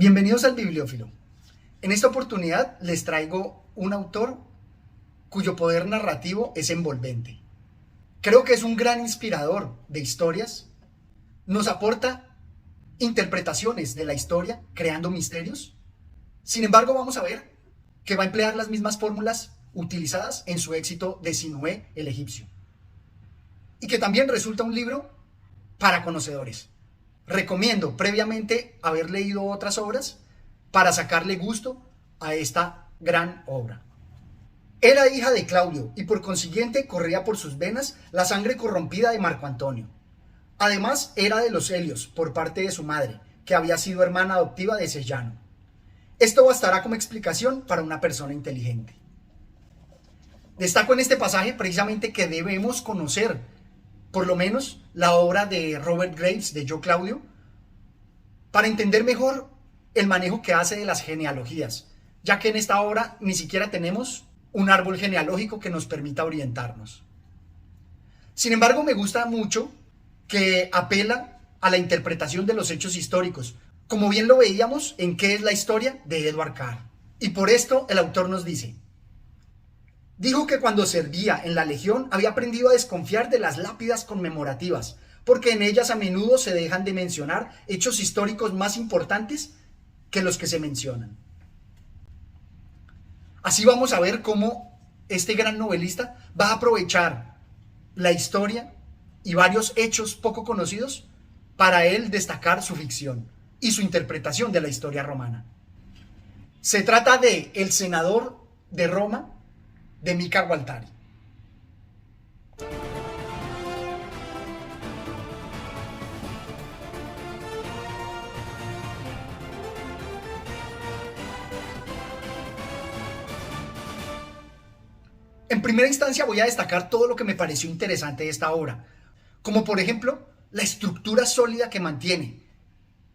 Bienvenidos al Bibliófilo. En esta oportunidad les traigo un autor cuyo poder narrativo es envolvente. Creo que es un gran inspirador de historias. Nos aporta interpretaciones de la historia, creando misterios. Sin embargo, vamos a ver que va a emplear las mismas fórmulas utilizadas en su éxito de Sinué el egipcio. Y que también resulta un libro para conocedores. Recomiendo previamente haber leído otras obras para sacarle gusto a esta gran obra. Era hija de Claudio y por consiguiente corría por sus venas la sangre corrompida de Marco Antonio. Además era de los Helios por parte de su madre, que había sido hermana adoptiva de Sellano. Esto bastará como explicación para una persona inteligente. Destaco en este pasaje precisamente que debemos conocer por lo menos la obra de Robert Graves de Yo Claudio, para entender mejor el manejo que hace de las genealogías, ya que en esta obra ni siquiera tenemos un árbol genealógico que nos permita orientarnos. Sin embargo, me gusta mucho que apela a la interpretación de los hechos históricos, como bien lo veíamos en ¿Qué es la historia?, de Edward Carr. Y por esto el autor nos dice: dijo que cuando servía en la legión había aprendido a desconfiar de las lápidas conmemorativas, porque en ellas a menudo se dejan de mencionar hechos históricos más importantes que los que se mencionan. Así vamos a ver cómo este gran novelista va a aprovechar la historia y varios hechos poco conocidos para él destacar su ficción y su interpretación de la historia romana. Se trata de El senador de Roma, de Mika Waltari. En primera instancia voy a destacar todo lo que me pareció interesante de esta obra, como por ejemplo la estructura sólida que mantiene,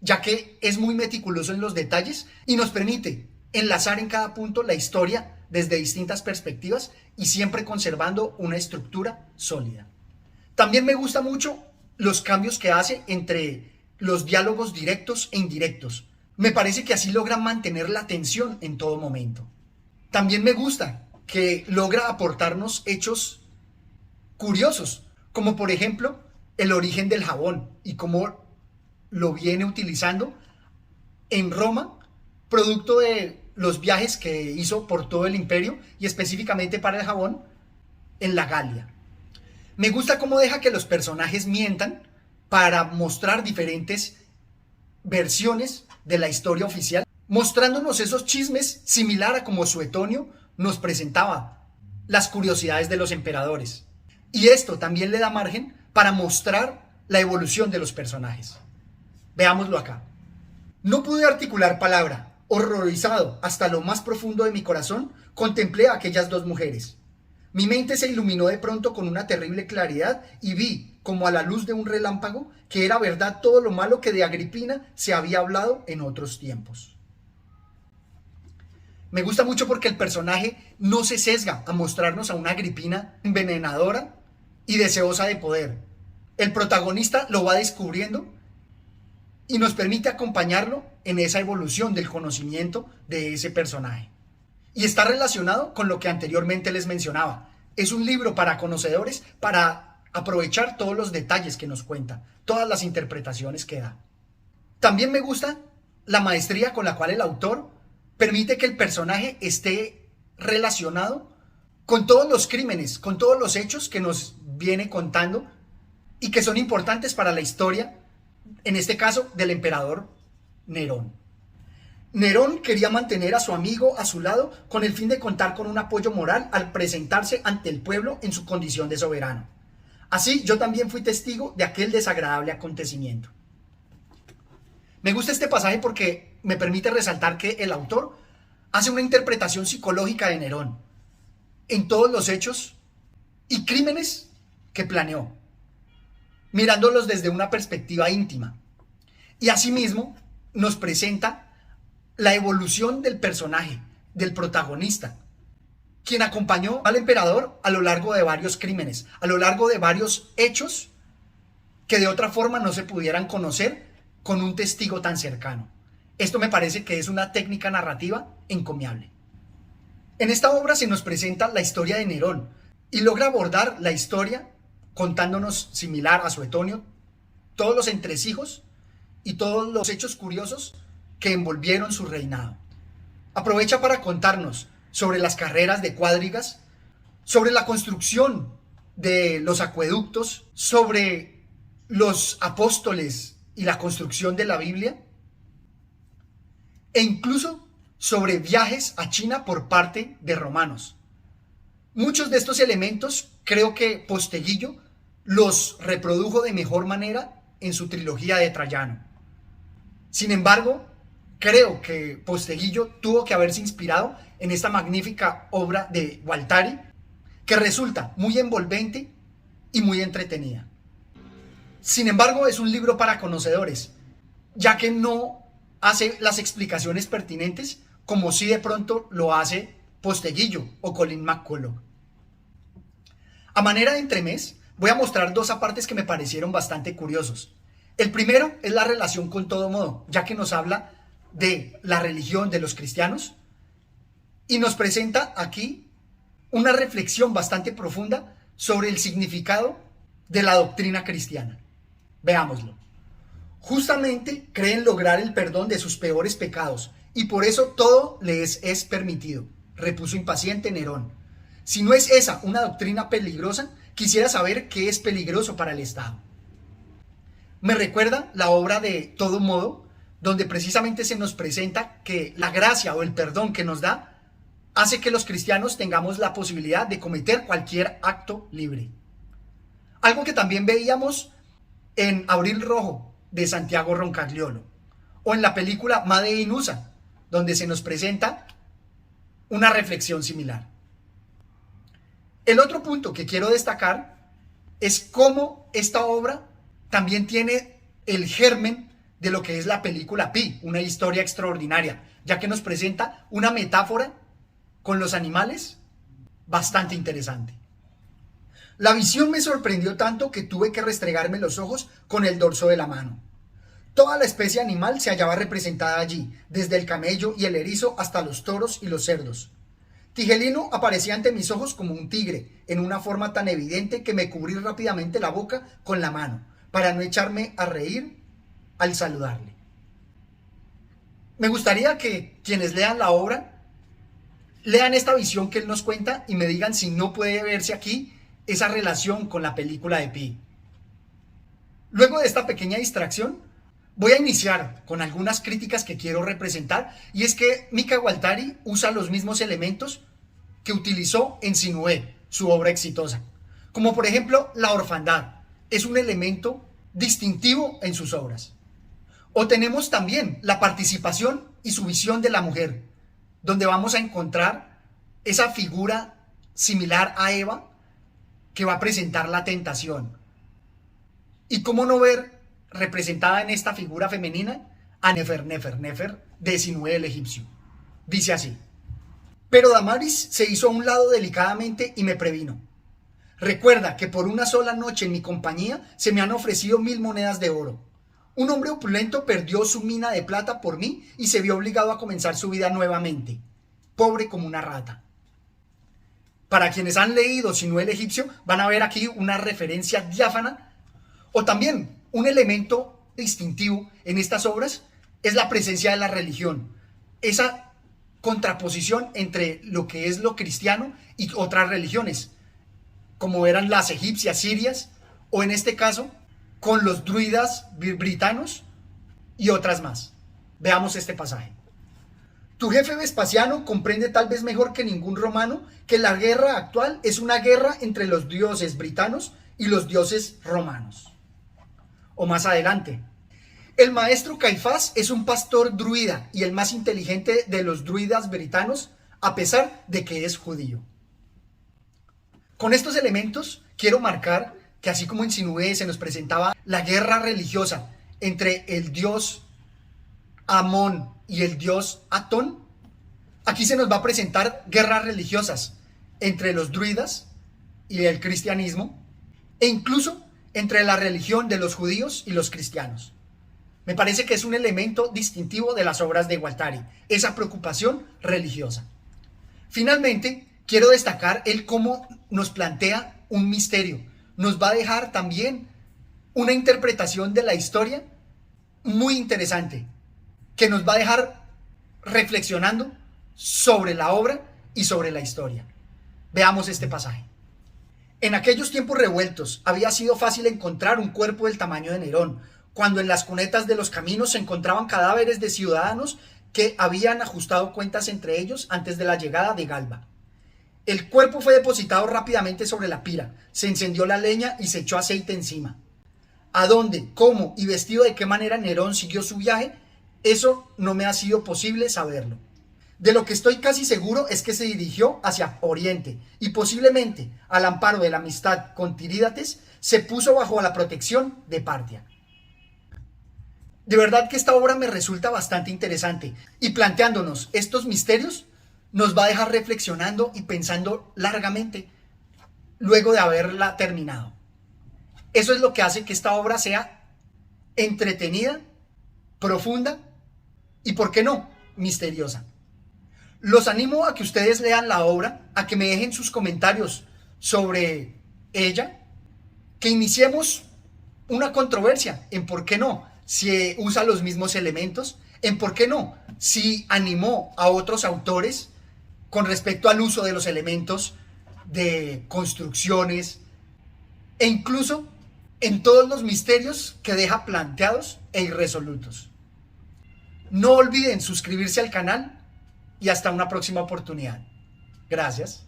ya que es muy meticuloso en los detalles y nos permite enlazar en cada punto la historia desde distintas perspectivas y siempre conservando una estructura sólida. También me gusta mucho los cambios que hace entre los diálogos directos e indirectos. Me parece que así logran mantener la atención en todo momento. También me gusta que logra aportarnos hechos curiosos, como por ejemplo el origen del jabón y cómo lo viene utilizando en Roma, producto de los viajes que hizo por todo el imperio y específicamente para el jabón en la Galia. Me gusta cómo deja que los personajes mientan para mostrar diferentes versiones de la historia oficial, mostrándonos esos chismes similar a como Suetonio nos presentaba las curiosidades de los emperadores. Y esto también le da margen para mostrar la evolución de los personajes. Veámoslo acá. No pude articular palabra. Horrorizado hasta lo más profundo de mi corazón, contemplé a aquellas dos mujeres. Mi mente se iluminó de pronto con una terrible claridad y vi, como a la luz de un relámpago, que era verdad todo lo malo que de Agripina se había hablado en otros tiempos. Me gusta mucho porque el personaje no se sesga a mostrarnos a una Agripina envenenadora y deseosa de poder. El protagonista lo va descubriendo y nos permite acompañarlo en esa evolución del conocimiento de ese personaje. Y está relacionado con lo que anteriormente les mencionaba. Es un libro para conocedores, para aprovechar todos los detalles que nos cuenta, todas las interpretaciones que da. También me gusta la maestría con la cual el autor permite que el personaje esté relacionado con todos los crímenes, con todos los hechos que nos viene contando y que son importantes para la historia, en este caso del emperador Nerón. Nerón quería mantener a su amigo a su lado con el fin de contar con un apoyo moral al presentarse ante el pueblo en su condición de soberano. Así yo también fui testigo de aquel desagradable acontecimiento. Me gusta este pasaje porque me permite resaltar que el autor hace una interpretación psicológica de Nerón en todos los hechos y crímenes que planeó, mirándolos desde una perspectiva íntima. Y asimismo nos presenta la evolución del personaje, del protagonista, quien acompañó al emperador a lo largo de varios crímenes, a lo largo de varios hechos que de otra forma no se pudieran conocer con un testigo tan cercano. Esto me parece que es una técnica narrativa encomiable. En esta obra se nos presenta la historia de Nerón y logra abordar la historia contándonos, similar a Suetonio, todos los entresijos y todos los hechos curiosos que envolvieron su reinado. Aprovecha para contarnos sobre las carreras de cuadrigas, sobre la construcción de los acueductos, sobre los apóstoles y la construcción de la Biblia, e incluso sobre viajes a China por parte de romanos. Muchos de estos elementos creo que Posteguillo los reprodujo de mejor manera en su trilogía de Trajano. Sin embargo, creo que Posteguillo tuvo que haberse inspirado en esta magnífica obra de Gualtari, que resulta muy envolvente y muy entretenida. Sin embargo, es un libro para conocedores, ya que no hace las explicaciones pertinentes como si de pronto lo hace Posteguillo o Colin McCullough. A manera de entremés, voy a mostrar dos apartes que me parecieron bastante curiosos. El primero es la relación con todo modo, ya que nos habla de la religión de los cristianos y nos presenta aquí una reflexión bastante profunda sobre el significado de la doctrina cristiana. Veámoslo. Justamente creen lograr el perdón de sus peores pecados y por eso todo les es permitido, repuso impaciente Nerón. Si no es esa una doctrina peligrosa, quisiera saber qué es peligroso para el Estado. Me recuerda la obra de Todo Modo, donde precisamente se nos presenta que la gracia o el perdón que nos da hace que los cristianos tengamos la posibilidad de cometer cualquier acto libre. Algo que también veíamos en Abril Rojo de Santiago Roncagliolo o en la película Made in USA, donde se nos presenta una reflexión similar. El otro punto que quiero destacar es cómo esta obra también tiene el germen de lo que es la película Pi, una historia extraordinaria, ya que nos presenta una metáfora con los animales bastante interesante. La visión me sorprendió tanto que tuve que restregarme los ojos con el dorso de la mano. Toda la especie animal se hallaba representada allí, desde el camello y el erizo hasta los toros y los cerdos. Tigelino aparecía ante mis ojos como un tigre, en una forma tan evidente que me cubrí rápidamente la boca con la mano, para no echarme a reír al saludarle. Me gustaría que quienes lean la obra, lean esta visión que él nos cuenta y me digan si no puede verse aquí esa relación con la película de Pi. Luego de esta pequeña distracción, voy a iniciar con algunas críticas que quiero representar, y es que Mika Gualtari usa los mismos elementos que utilizó en Sinué, su obra exitosa, como por ejemplo la orfandad, es un elemento distintivo en sus obras. O tenemos también la participación y su visión de la mujer, donde vamos a encontrar esa figura similar a Eva que va a presentar la tentación. Y cómo no ver representada en esta figura femenina a Nefer de Sinué el egipcio. Dice así: pero Damaris se hizo a un lado delicadamente y me previno. Recuerda que por una sola noche en mi compañía se me han ofrecido 1000 monedas de oro. Un hombre opulento perdió su mina de plata por mí y se vio obligado a comenzar su vida nuevamente, pobre como una rata. Para quienes han leído Sinué el egipcio, van a ver aquí una referencia diáfana, o también un elemento distintivo en estas obras es la presencia de la religión, esa contraposición entre lo que es lo cristiano y otras religiones, como eran las egipcias, sirias, o en este caso, con los druidas britanos y otras más. Veamos este pasaje. Tu jefe Vespasiano comprende tal vez mejor que ningún romano que la guerra actual es una guerra entre los dioses britanos y los dioses romanos. O más adelante, el maestro Caifás es un pastor druida y el más inteligente de los druidas britanos, a pesar de que es judío. Con estos elementos quiero marcar que así como en Sinué se nos presentaba la guerra religiosa entre el dios Amón y el dios Atón, aquí se nos va a presentar guerras religiosas entre los druidas y el cristianismo, e incluso entre la religión de los judíos y los cristianos. Me parece que es un elemento distintivo de las obras de Guattari, esa preocupación religiosa. Finalmente, quiero destacar el cómo nos plantea un misterio. Nos va a dejar también una interpretación de la historia muy interesante, que nos va a dejar reflexionando sobre la obra y sobre la historia. Veamos este pasaje. En aquellos tiempos revueltos había sido fácil encontrar un cuerpo del tamaño de Nerón, cuando en las cunetas de los caminos se encontraban cadáveres de ciudadanos que habían ajustado cuentas entre ellos antes de la llegada de Galba. El cuerpo fue depositado rápidamente sobre la pira, se encendió la leña y se echó aceite encima. ¿A dónde, cómo y vestido de qué manera Nerón siguió su viaje? Eso no me ha sido posible saberlo. De lo que estoy casi seguro es que se dirigió hacia Oriente y posiblemente, al amparo de la amistad con Tirídates, se puso bajo la protección de Partia. De verdad que esta obra me resulta bastante interesante y planteándonos estos misterios nos va a dejar reflexionando y pensando largamente luego de haberla terminado. Eso es lo que hace que esta obra sea entretenida, profunda y, ¿por qué no?, misteriosa. Los animo a que ustedes lean la obra, a que me dejen sus comentarios sobre ella, que iniciemos una controversia en por qué no, si usa los mismos elementos, en por qué no, si animó a otros autores con respecto al uso de los elementos de construcciones e incluso en todos los misterios que deja planteados e irresolutos. No olviden suscribirse al canal y hasta una próxima oportunidad. Gracias.